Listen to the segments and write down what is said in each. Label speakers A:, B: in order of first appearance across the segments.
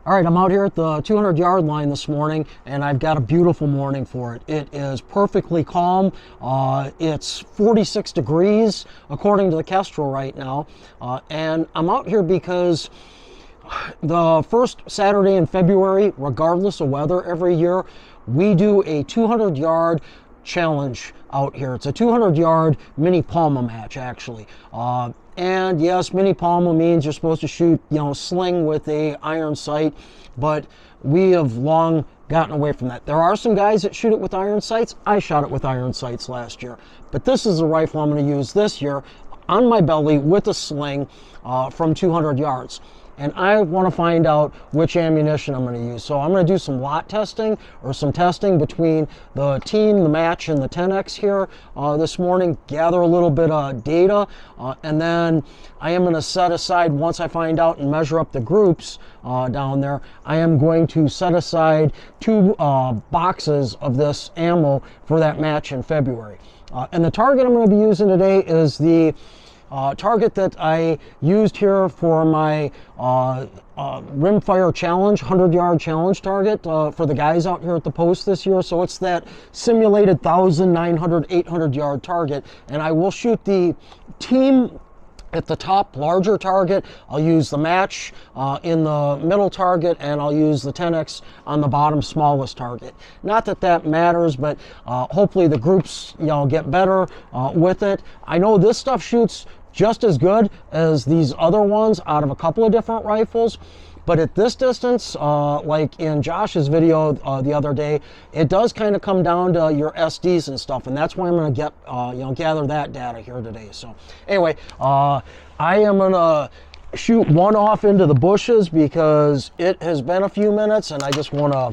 A: All right, I'm out here at the 200-yard line this morning, and I've got a beautiful morning for it. It is perfectly calm. It's 46 degrees according to the Kestrel right now, and I'm out here because the first Saturday in February, regardless of weather every year, we do a 200-yard challenge out here. It's a 200-yard mini Palma match, actually. And yes, mini Palma means you're supposed to shoot, sling with a iron sight, but we have long gotten away from that. There are some guys that shoot it with iron sights. I shot it with iron sights last year, but this is the rifle I'm going to use this year on my belly with a sling from 200 yards. And I want to find out which ammunition I'm going to use. So I'm going to do some lot testing or some testing between the team, the match, and the 10X here this morning, gather a little bit of data, and then I am going to set aside, once I find out and measure up the groups down there, I am going to set aside 2 boxes of this ammo for that match in February. And the target I'm going to be using today is the target that I used here for my rimfire challenge, 100-yard challenge target for the guys out here at the post this year. So it's that simulated 1,900, 800-yard target. And I will shoot the team at the top, larger target. I'll use the match in the middle target, and I'll use the 10X on the bottom, smallest target. Not that that matters, but hopefully the groups, get better with it. I know this stuff shoots just as good as these other ones out of a couple of different rifles, but at this distance, like in Josh's video the other day, it does kind of come down to your SDs and stuff, and that's why I'm going to get gather that data here today. So anyway, I am going to shoot one off into the bushes because it has been a few minutes, and I just want to.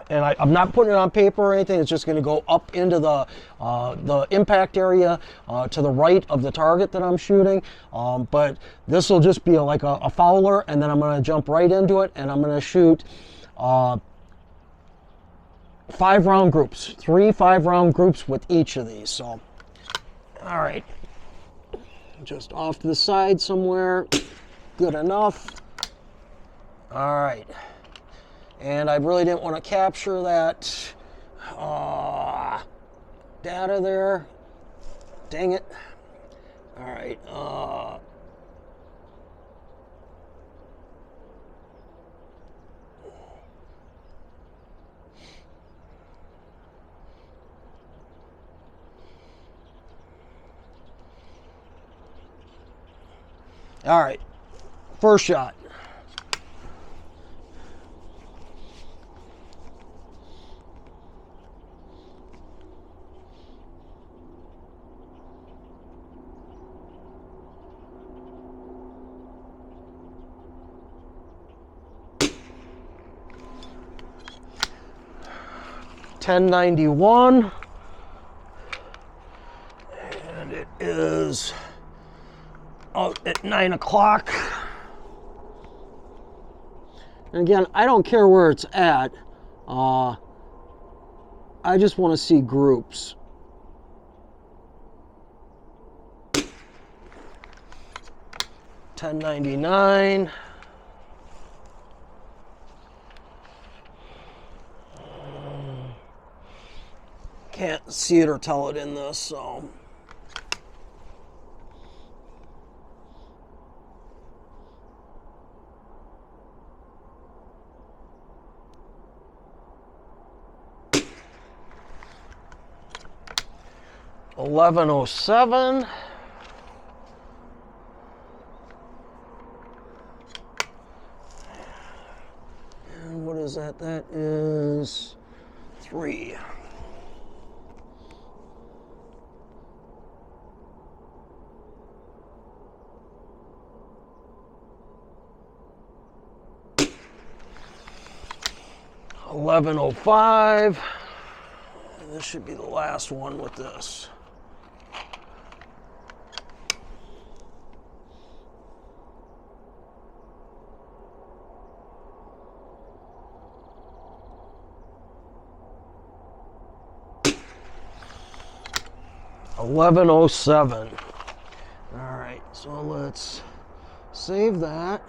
A: And I'm not putting it on paper or anything. It's just going to go up into the impact area to the right of the target that I'm shooting. But this will just be like a fowler, and then I'm going to jump right into it, and I'm going to shoot 5-round groups, 3 5-round groups with each of these. So, all right, just off to the side somewhere, good enough. All right. And I really didn't want to capture that data there. Dang it. All right. All right. First shot. $10.91, and it is out at 9 o'clock. And again, I don't care where it's at. I just want to see groups. $10.99. Can't see it or tell it in this, so. $11.07. And what is that? That is 3. $11.05. And this should be the last one with this. $11.07. All right, so let's save that.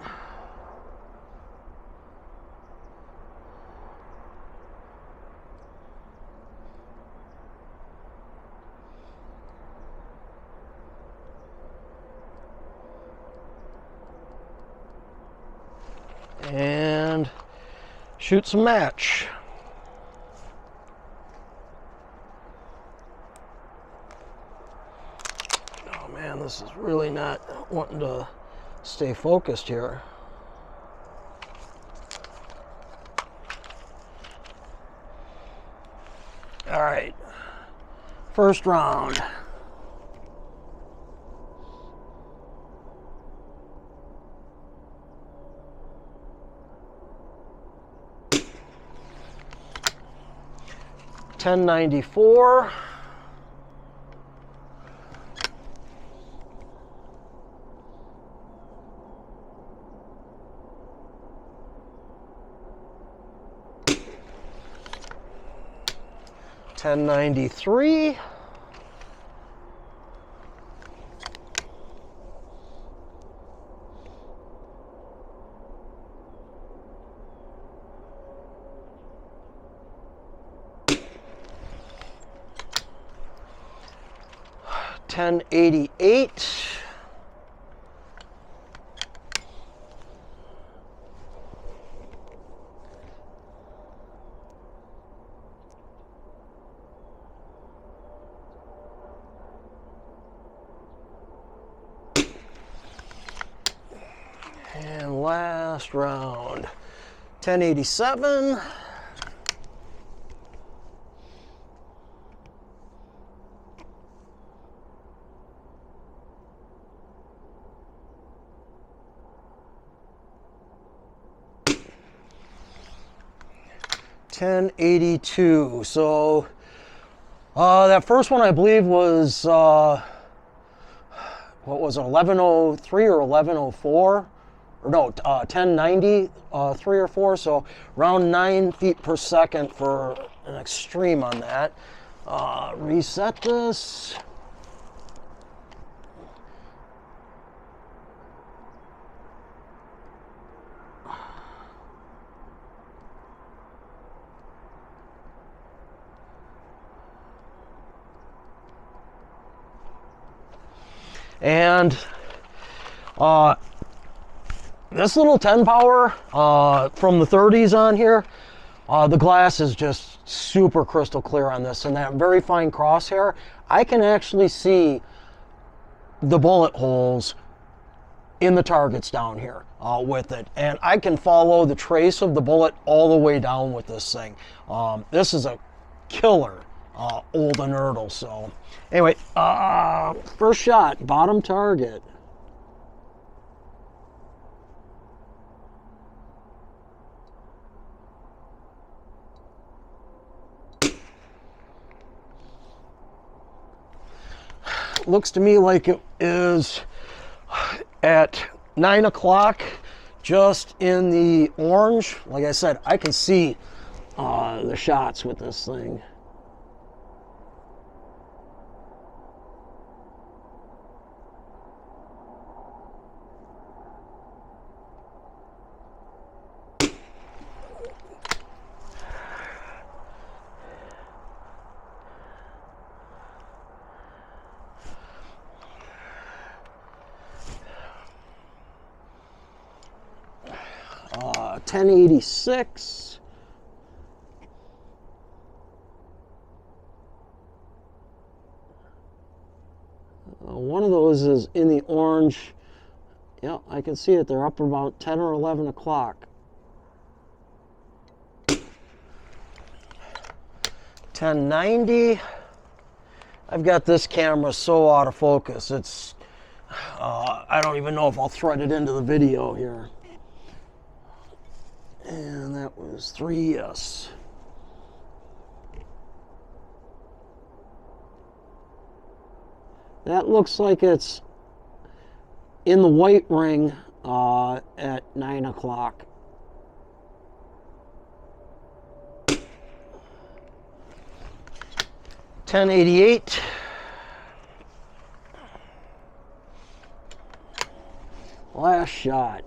A: and shoot some match. Oh man, this is really not wanting to stay focused here. All right, first round. $10.94. $10.93. $10.88. And last round, $10.87. $10.82. So that first one I believe was what was it, 1103 or 1104? Or no, 1090, 3 or 4, so around 9 feet per second for an extreme on that. Reset this. And this little 10 power from the 30s on here, the glass is just super crystal clear on this, and that very fine crosshair, I can actually see the bullet holes in the targets down here with it, and I can follow the trace of the bullet all the way down with this thing. This is a killer old Nerdle. So anyway, first shot, bottom target. Looks to me like it is at 9 o'clock, just in the orange. Like I said, I can see the shots with this thing. $10.86. One of those is in the orange. Yeah, I can see it. They're up about 10 or 11 o'clock. $10.90. I've got this camera so out of focus. It's I don't even know if I'll thread it into the video here. And that was 3S. That looks like it's in the white ring at 9 o'clock. $10.88. Last shot.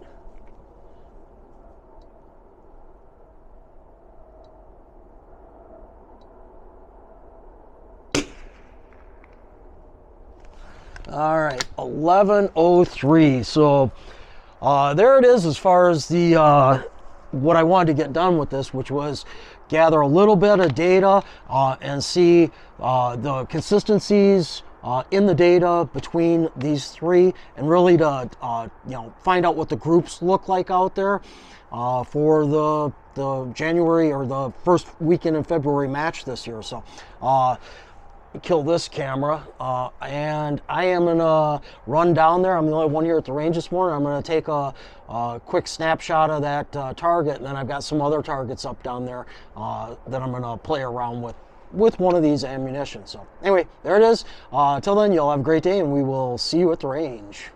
A: All right, 11:03. So there it is as far as the what I wanted to get done with this, which was gather a little bit of data and see the consistencies in the data between these three, and really to find out what the groups look like out there for the January or the first weekend in February match this year. So kill this camera and I am gonna run down there. I'm the only one here at the range this morning. I'm gonna take a quick snapshot of that target, and then I've got some other targets up down there that I'm gonna play around with one of these ammunition. So anyway, there it is. Till then, you'll have a great day, and we will see you at the range.